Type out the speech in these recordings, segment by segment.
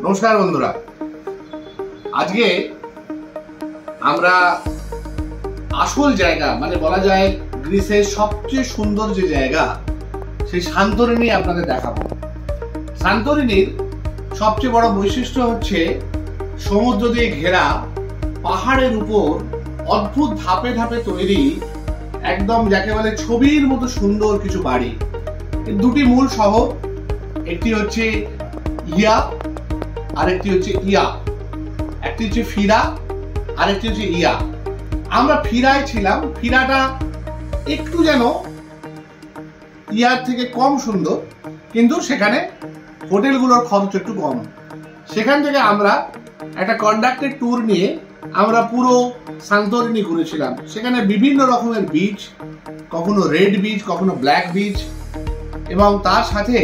নমস্কার বন্ধুরা, আজকে আমরা আসল জায়গা মানে বলা যায় গ্রিসের সবচেয়ে সুন্দর যে জায়গা সেই সান্তোরিনি আপনাদের দেখাবো। সান্তোরিনির সবচেয়ে বড় বৈশিষ্ট্য হচ্ছে সমুদ্র দিয়ে ঘেরা, পাহাড়ের উপর অদ্ভুত ধাপে ধাপে তৈরি, একদম যাকে বলে ছবির মতো সুন্দর কিছু বাড়ি। দুটি মূল শহর, একটি হচ্ছে ইয়া আরেকটি হচ্ছে ইয়া। একটি হচ্ছে ফিরা আরেকটি হচ্ছে ইয়া। আমরা ফিরায় ছিলাম। ফিরাটা একটু যেন ইয়ার থেকে কম সুন্দর, কিন্তু সেখানে হোটেলগুলোর খরচ একটু কম। সেখান থেকে আমরা একটা কন্ডাক্টেড ট্যুর নিয়ে আমরা পুরো সান্তোরিনি ঘুরেছিলাম। সেখানে বিভিন্ন রকমের বিচ, কখনো রেড বিচ, কখনো ব্ল্যাক বিচ, এবং তার সাথে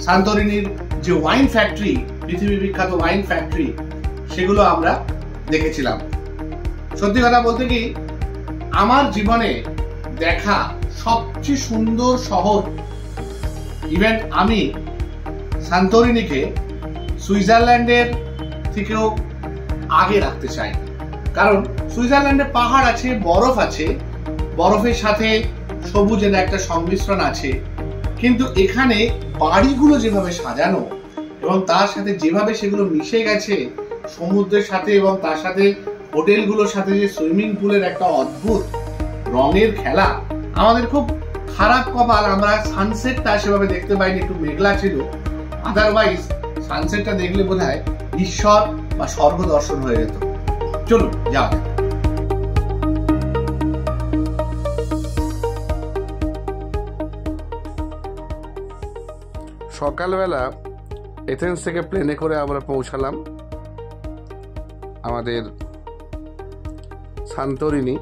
সান্তোরিনির যে ওয়াইন ফ্যাক্টরি, পৃথিবী বিখ্যাত ওয়াইন ফ্যাক্টরি, সেগুলো আমরা দেখেছিলাম। সত্যি কথা বলতে কি, আমার জীবনে দেখা সবচেয়ে সুন্দর শহর। ইভেন আমি সান্তোরিনিকে সুইজারল্যান্ডের থেকেও আগে রাখতে চাই, কারণ সুইজারল্যান্ডে পাহাড় আছে, বরফ আছে, বরফের সাথে সবুজের একটা সংমিশ্রণ আছে, কিন্তু এখানে বাড়িগুলো যেভাবে সাজানো এবং তার সাথে যেভাবে সেগুলো মিশে গেছে সমুদ্রের সাথে, এবং তার সাথে হোটেলগুলোর সাথে যে সুইমিং পুলের একটা অদ্ভুত রঙের খেলা। আমাদের খুব খারাপ কপাল, আমরা সানসেটটা সেভাবে দেখতে পাইনি, একটু মেঘলা ছিল। আদারওয়াইজ সানসেটটা দেখলে বোধহয় ঈশ্বর বা স্বর্গ দর্শন হয়ে যেত। চলুন যাও। সকালবেলা এথেন্স থেকে প্লেনে করে আমরা পৌঁছালাম আমাদের সান্তোরিনি।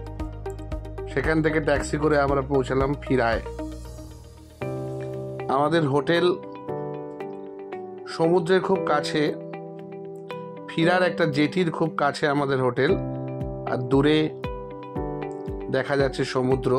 সেখান থেকে ট্যাক্সি করে আমরা পৌঁছালাম ফিরায়। আমাদের হোটেল সমুদ্রের খুব কাছে, ফিরার একটা জেটির খুব কাছে আমাদের হোটেল, আর দূরে দেখা যাচ্ছে সমুদ্র।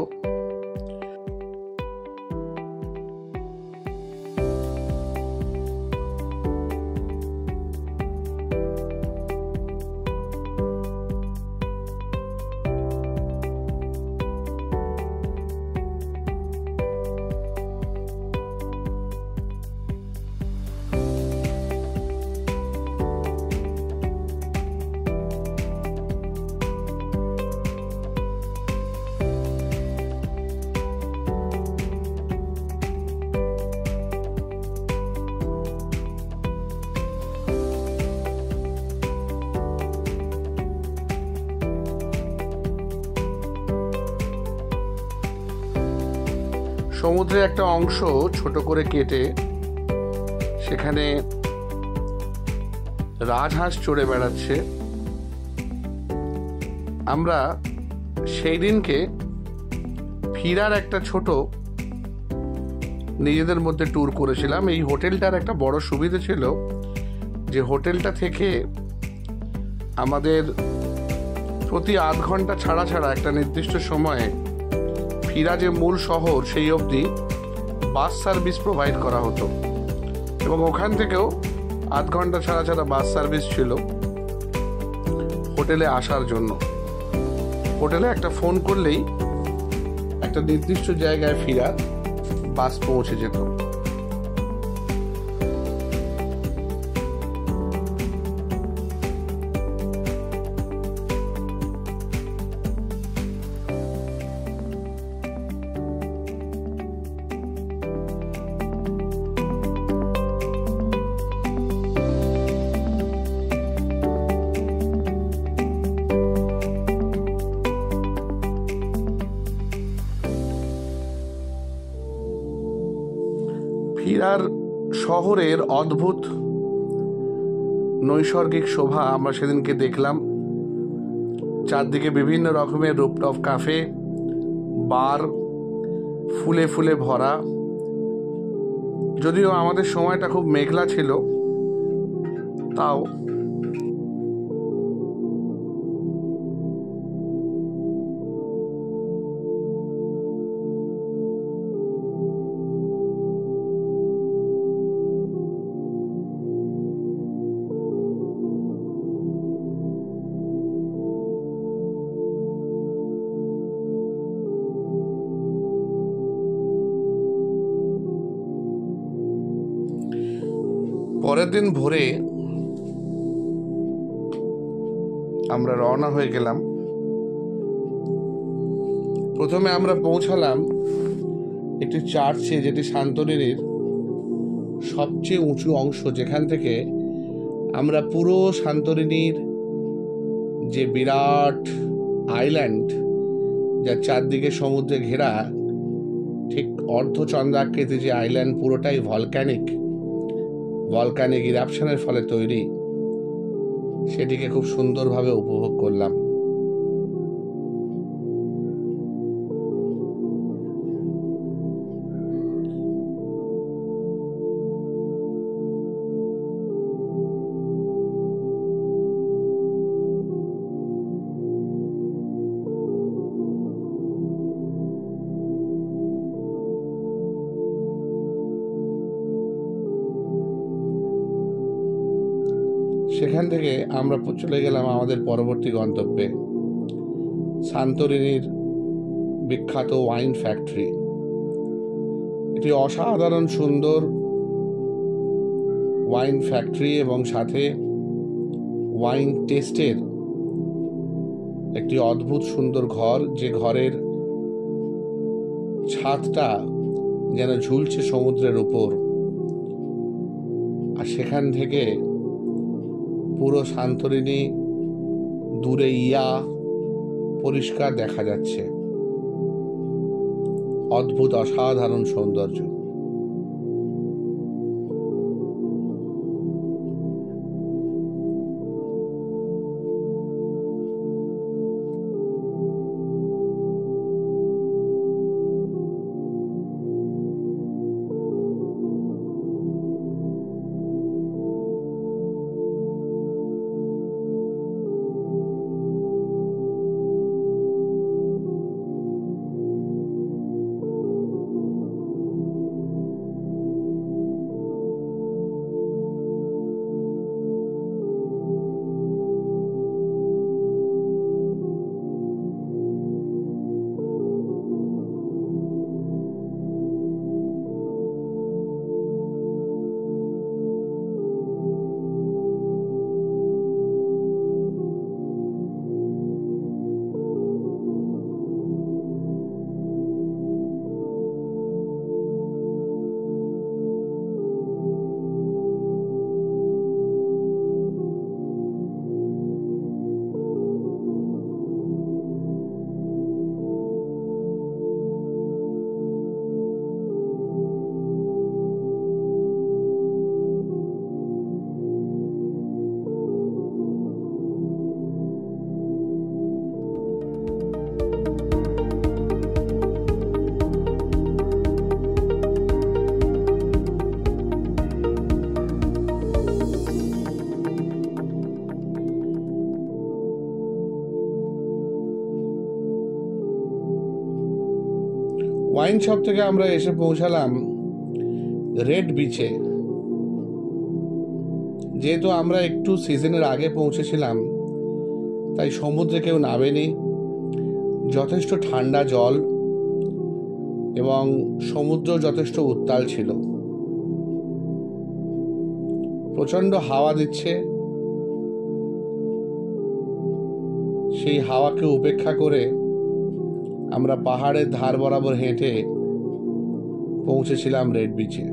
সমুদ্রের একটা অংশ ছোট করে কেটে সেখানে রাজহাঁস চড়ে বেড়াচ্ছে। আমরা সেই দিনকে ফিরার একটা ছোট নিজেদের মধ্যে ট্যুর করেছিলাম। এই হোটেলটার একটা বড় সুবিধা ছিল যে হোটেলটা থেকে আমাদের প্রতি আধ ঘন্টা ছাড়া ছাড়া একটা নির্দিষ্ট সময়ে ফিরা যে মূল শহর সেই অবধি বাস সার্ভিস প্রোভাইড করা হতো, এবং ওখান থেকেও আধ ঘন্টা ছাড়া ছাড়া বাস সার্ভিস ছিল হোটেলে আসার জন্য। হোটেলে একটা ফোন করলেই একটা নির্দিষ্ট জায়গায় ফিরার বাস পৌঁছে যেত। ফিরার শহরের অদ্ভুত নৈসর্গিক শোভা আমরা সেদিনকে দেখলাম। চারদিকে বিভিন্ন রকমের রুফটপ কাফে, বার, ফুলে ফুলে ভরা। যদিও আমাদের সময়টা খুব মেঘলা ছিল, তাও পরের দিন ভোরে আমরা রওনা হয়ে গেলাম। প্রথমে আমরা পৌঁছালাম একটি চার্চে, যেটি সান্তরিনীর সবচেয়ে উঁচু অংশ, যেখান থেকে আমরা পুরো সান্তরিনীর যে বিরাট আইল্যান্ড, যার চারদিকে সমুদ্রে ঘেরা, ঠিক অর্ধচন্দ্রাকৃতি যে আইল্যান্ড, পুরোটাই ভলকানিক ইরাপশনের ফলে তৈরি, সেটিকে খুব সুন্দরভাবে উপভোগ করলাম। সেখান থেকে আমরা চলে গেলাম আমাদের পরবর্তী গন্তব্যে, সান্তরিনীর বিখ্যাত ওয়াইন ফ্যাক্টরি। এটি অসাধারণ সুন্দর ওয়াইন ফ্যাক্টরি এবং সাথে ওয়াইন টেস্টের একটি অদ্ভুত সুন্দর ঘর, যে ঘরের ছাদটা যেন ঝুলছে সমুদ্রের উপর, আর সেখান থেকে পুরো সান্তরিনী দূরে পরিষ্কার দেখা যাচ্ছে। অদ্ভুত অসাধারণ সৌন্দর্য। ওয়াইন শপ থেকে আমরা এসে পৌঁছালাম রেড বিচে। যেহেতু আমরা একটু সিজনের আগে পৌঁছেছিলাম, তাই সমুদ্রে কেউ নামেনি। যথেষ্ট ঠান্ডা জল এবং সমুদ্র যথেষ্ট উত্তাল ছিল। প্রচণ্ড হাওয়া দিচ্ছে। সেই হাওয়াকে উপেক্ষা করে আমরা পাহাড়ের ধার বরাবর হেঁটে পৌঁছেছিলাম রেড বিচে।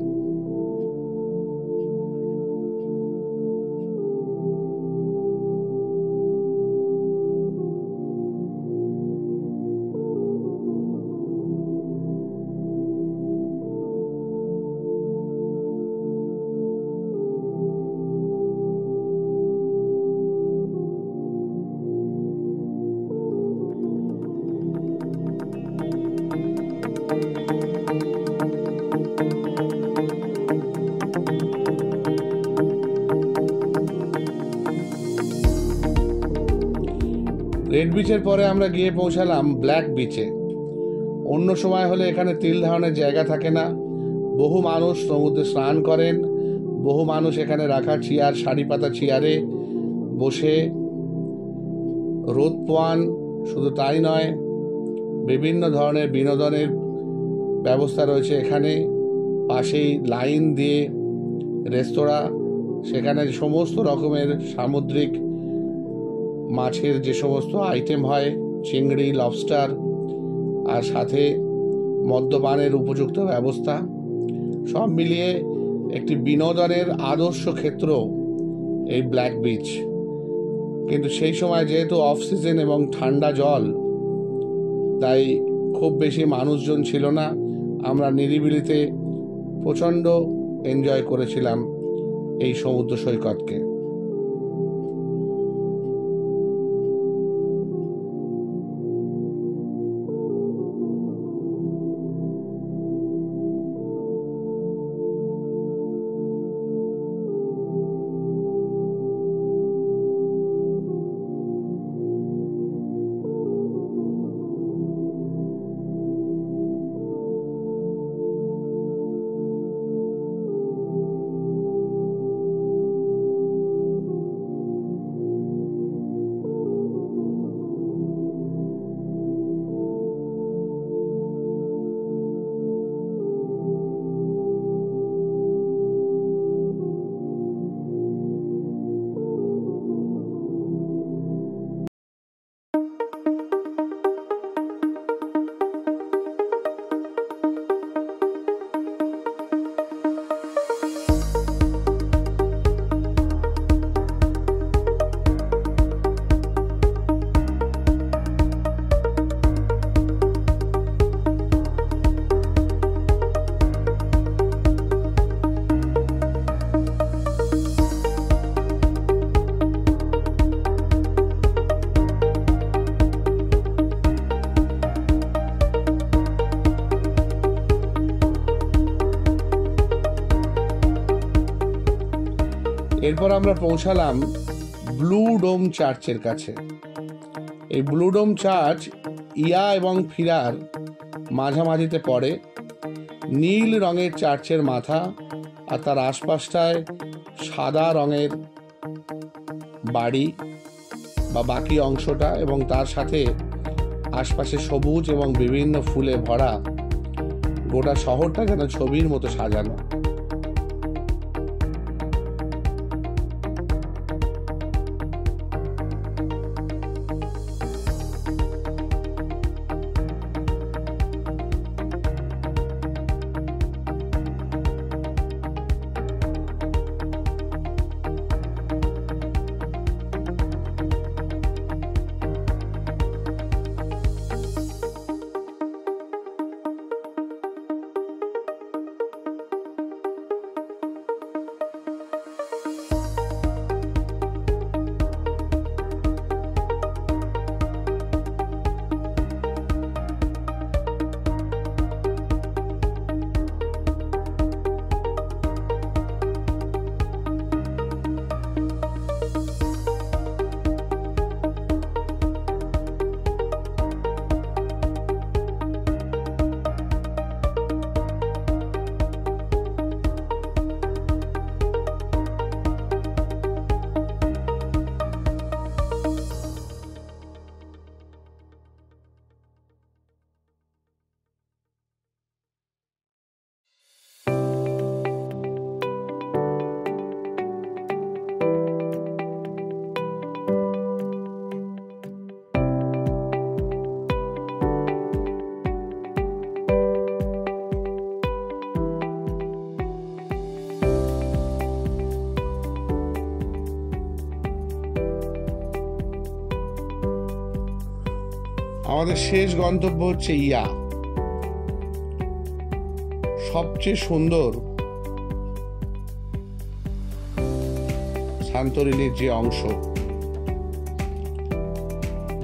রেড বিচের পরে আমরা গিয়ে পৌঁছালাম ব্ল্যাক বিচে। অন্য সময় হলে এখানে তিল ধারণের জায়গা থাকে না। বহু মানুষ সমুদ্রে স্নান করেন, বহু মানুষ এখানে রাখা চেয়ার, সারি পাতা চেয়ারে বসে রোদ পোয়ান। শুধু তাই নয়, বিভিন্ন ধরনের বিনোদনের ব্যবস্থা রয়েছে এখানে। পাশেই লাইন দিয়ে রেস্তোরাঁ সেখানে সমস্ত রকমের সামুদ্রিক মাছের যে সমস্ত আইটেম হয়, চিংড়ি, লবস্টার, আর সাথে মদ্যপানের উপযুক্ত ব্যবস্থা, সব মিলিয়ে একটি বিনোদনের আদর্শ ক্ষেত্র এই ব্ল্যাক বিচ। কিন্তু সেই সময় যেহেতু অফ সিজন এবং ঠান্ডা জল, তাই খুব বেশি মানুষজন ছিল না। আমরা নিরিবিলিতে প্রচণ্ড এনজয় করেছিলাম এই সমুদ্র সৈকতকে। এরপর আমরা পৌঁছালাম ব্লু ডোম চার্চের কাছে। এই ব্লু ডোম চার্চ ইয়া এবং ফিরার মাঝামাঝিতে পড়ে। নীল রঙের চার্চের মাথা আর তার আশপাশটায় সাদা রঙের বাড়ি বা বাকি অংশটা, এবং তার সাথে আশপাশে সবুজ এবং বিভিন্ন ফুলে ভরা গোটা শহরটা যেন ছবির মতো সাজানো। আমাদের শেষ গন্তব্য হচ্ছে ইয়া, সবচেয়ে সুন্দর সান্তোরিনির যে অংশ,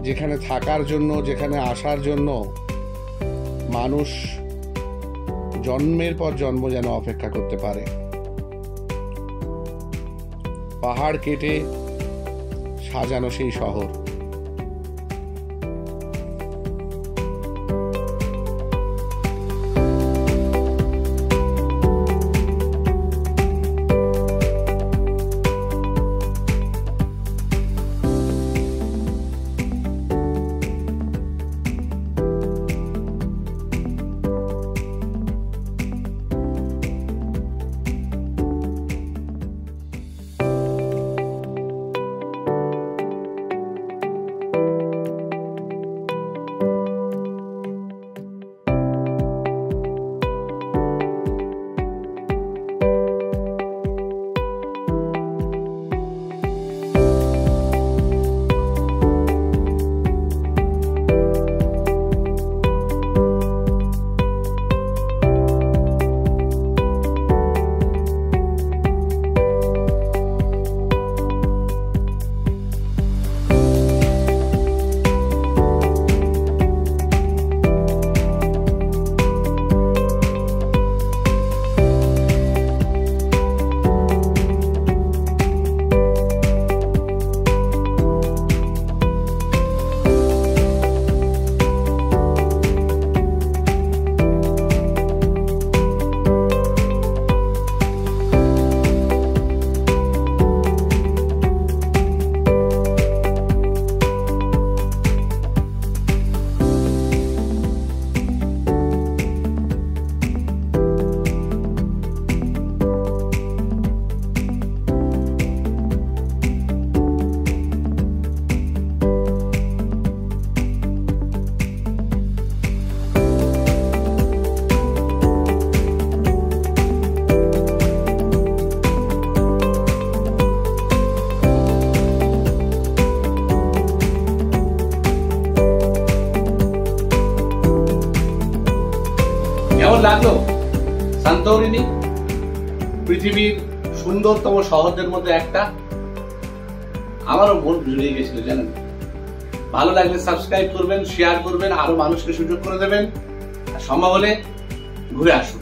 যেখানে থাকার জন্য, যেখানে আসার জন্য মানুষ জন্মের পর জন্ম যেন অপেক্ষা করতে পারে। পাহাড় কেটে সাজানো সেই শহর। পৃথিবীর সুন্দরতম শহরদের মধ্যে একটা। আমারও মন জুড়িয়ে গেছিল জানেন। ভালো লাগলে সাবস্ক্রাইব করবেন, শেয়ার করবেন, আরো মানুষকে সুযোগ করে দেবেন, আর সম্ভব হলে ঘুরে আসুন।